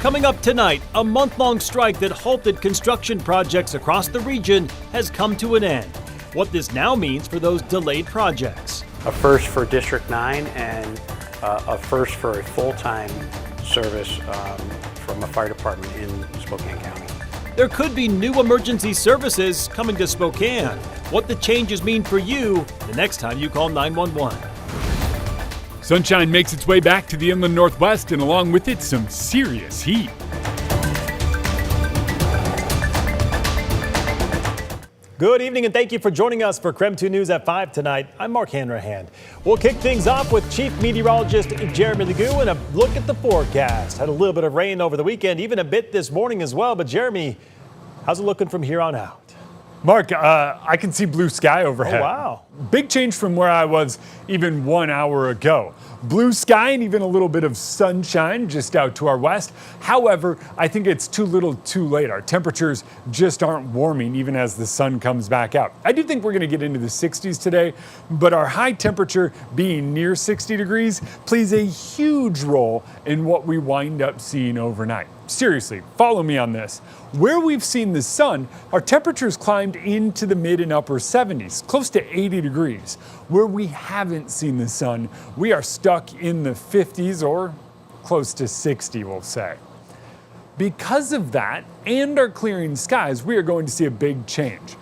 Coming up tonight, a month-long strike that halted construction projects across the region has come to an end. What this now means for those delayed projects. A first for District 9 and a first for a full-time service from a fire department in Spokane County. There could be new emergency services coming to Spokane. What the changes mean for you the next time you call 911. Sunshine makes its way back to the inland Northwest, and along with it, some serious heat. Good evening and thank you for joining us for KREM 2 News at 5 tonight. I'm Mark Hanrahan. We'll kick things off with Chief Meteorologist Jeremy Legoo and a look at the forecast. Had a little bit of rain over the weekend, even a bit this morning as well. But Jeremy, how's it looking from here on out? Mark, I can see blue sky overhead. Oh, wow. Big change from where I was even 1 hour ago. Blue sky and even a little bit of sunshine just out to our west. However, I think it's too little too late. Our temperatures just aren't warming even as the sun comes back out. I do think we're going to get into the 60s today, but our high temperature being near 60 degrees plays a huge role in what we wind up seeing overnight. Seriously, follow me on this. Where we've seen the sun, our temperatures climbed into the mid and upper 70s, close to 80 degrees. Where we haven't seen the sun, we are stuck in the 50s or close to 60, we'll say. Because of that and our clearing skies, we are going to see a big change.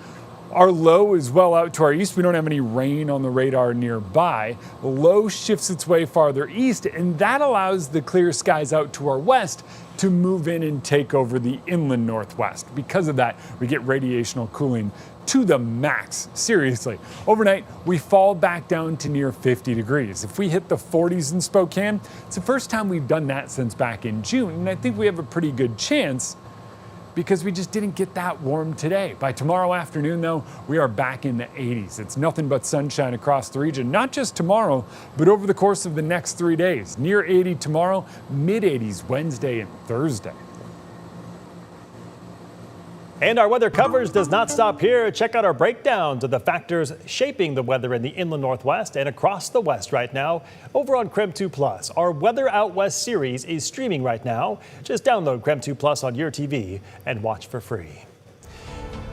Our low is well out to our east. We don't have any rain on the radar nearby. The low shifts its way farther east, and that allows the clear skies out to our west to move in and take over the inland Northwest. Because of that, we get radiational cooling to the max. Seriously, overnight, we fall back down to near 50 degrees. If we hit the 40s in Spokane, it's the first time we've done that since back in June, and I think we have a pretty good chance because we just didn't get that warm today. By tomorrow afternoon, though, we are back in the 80s. It's nothing but sunshine across the region, not just tomorrow, but over the course of the next 3 days. Near 80 tomorrow, mid 80s Wednesday and Thursday. And our weather coverage does not stop here. Check out our breakdowns of the factors shaping the weather in the inland Northwest and across the West right now over on KREM 2 Plus. Our Weather Out West series is streaming right now. Just download KREM 2 Plus on your TV and watch for free.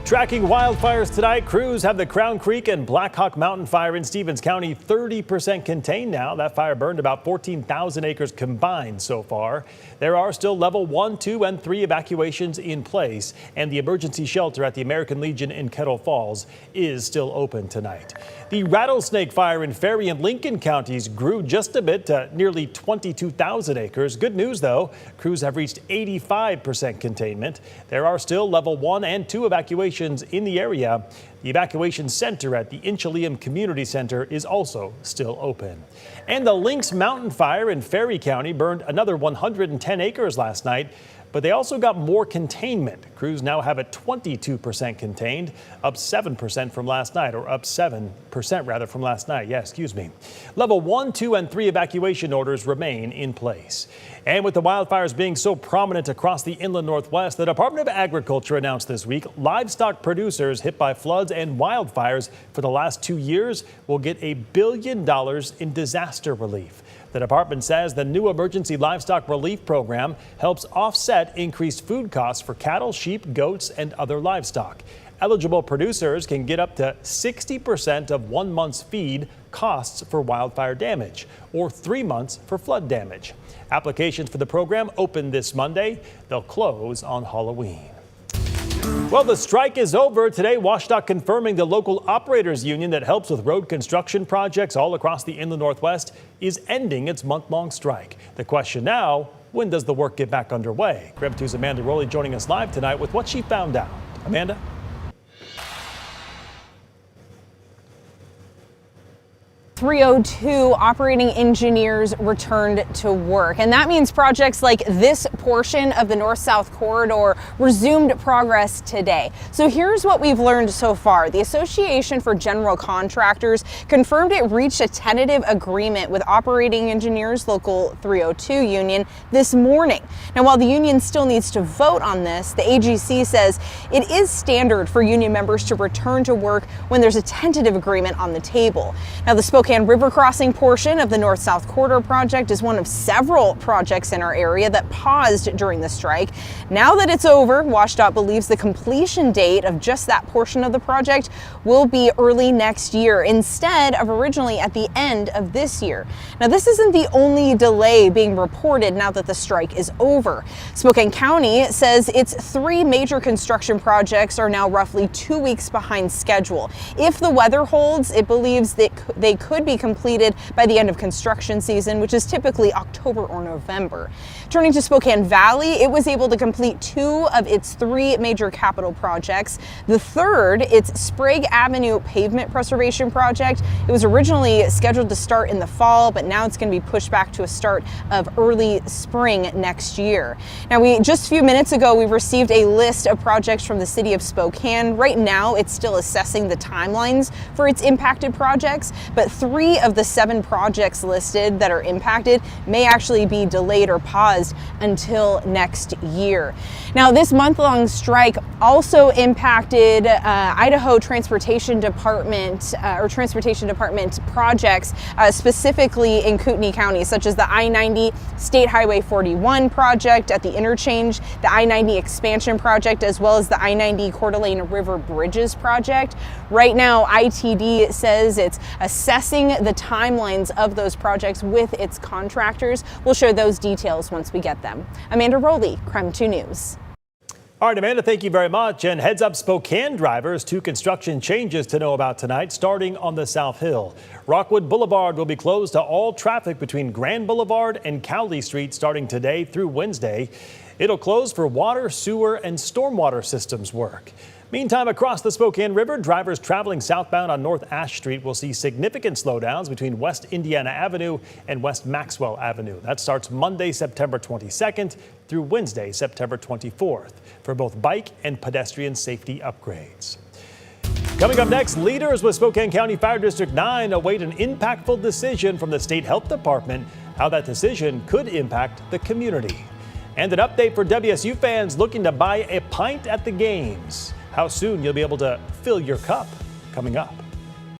Tracking wildfires tonight, crews have the Crown Creek and Black Hawk Mountain fire in Stevens County 30% contained now. That fire burned about 14,000 acres combined so far. There are still level 1, 2, and 3 evacuations in place, and the emergency shelter at the American Legion in Kettle Falls is still open tonight. The rattlesnake fire in Ferry and Lincoln counties grew just a bit to nearly 22,000 acres. Good news, though, crews have reached 85% containment. There are still level 1 and 2 evacuations in the area. The evacuation center at the Inchelium Community Center is also still open. And the Lynx Mountain Fire in Ferry County burned another 110 acres last night, but they also got more containment. Crews now have it 22% contained, up 7% from last night, or up 7% rather from last night. Yeah, excuse me. Level 1, 2, and 3 evacuation orders remain in place. And with the wildfires being so prominent across the inland Northwest, the Department of Agriculture announced this week livestock producers hit by floods and wildfires for the last 2 years will get $1 billion in disaster relief. The department says the new emergency livestock relief program helps offset increased food costs for cattle, sheep, goats, and other livestock. Eligible producers can get up to 60% of 1 month's feed costs for wildfire damage, or 3 months for flood damage. Applications for the program open this Monday. They'll close on Halloween. Well, the strike is over today. WashDOT confirming the local operators union that helps with road construction projects all across the inland Northwest is ending its month-long strike. The question now, when does the work get back underway? KREM 2's Amanda Rowley joining us live tonight with what she found out. Amanda? 302 operating engineers returned to work, and that means projects like this portion of the north-south corridor resumed progress today. So here's what we've learned so far. The Association for General Contractors confirmed it reached a tentative agreement with operating engineers local 302 union this morning. Now, while the union still needs to vote on this, the AGC says it is standard for union members to return to work when there's a tentative agreement on the table. Now, the Spokane Spokane River crossing portion of the North-South Corridor project is one of several projects in our area that paused during the strike. Now that it's over, WashDOT believes the completion date of just that portion of the project will be early next year instead of originally at the end of this year. Now, this isn't the only delay being reported now that the strike is over. Spokane County says its 3 major construction projects are now roughly 2 weeks behind schedule. If the weather holds, it believes that they could be completed by the end of construction season, which is typically October or November. Turning to Spokane Valley, it was able to complete 2 of its 3 major capital projects. The third, its Sprague Avenue pavement preservation project. It was originally scheduled to start in the fall, but now it's going to be pushed back to a start of early spring next year. Now, just a few minutes ago, we received a list of projects from the city of Spokane. Right now, it's still assessing the timelines for its impacted projects, but 3 of the 7 projects listed that are impacted may actually be delayed or paused until next year. Now, this month-long strike also impacted Idaho Transportation Department projects, specifically in Kootenai County, such as the I-90 State Highway 41 project at the interchange, the I-90 expansion project, as well as the I-90 Coeur d'Alene River Bridges project. Right now, ITD says it's assessing the timelines of those projects with its contractors. We'll share those details once we get them. Amanda Rowley, KREM 2 News. All right, Amanda, thank you very much. And heads up Spokane drivers, 2 construction changes to know about tonight, starting on the South Hill. Rockwood Boulevard will be closed to all traffic between Grand Boulevard and Cowley Street starting today through Wednesday. It'll close for water, sewer, and stormwater systems work. Meantime, across the Spokane River, drivers traveling southbound on North Ash Street will see significant slowdowns between West Indiana Avenue and West Maxwell Avenue. That starts Monday, September 22nd through Wednesday, September 24th for both bike and pedestrian safety upgrades. Coming up next, leaders with Spokane County Fire District 9 await an impactful decision from the State Health Department, how that decision could impact the community. And an update for WSU fans looking to buy a pint at the games. How soon you'll be able to fill your cup, coming up.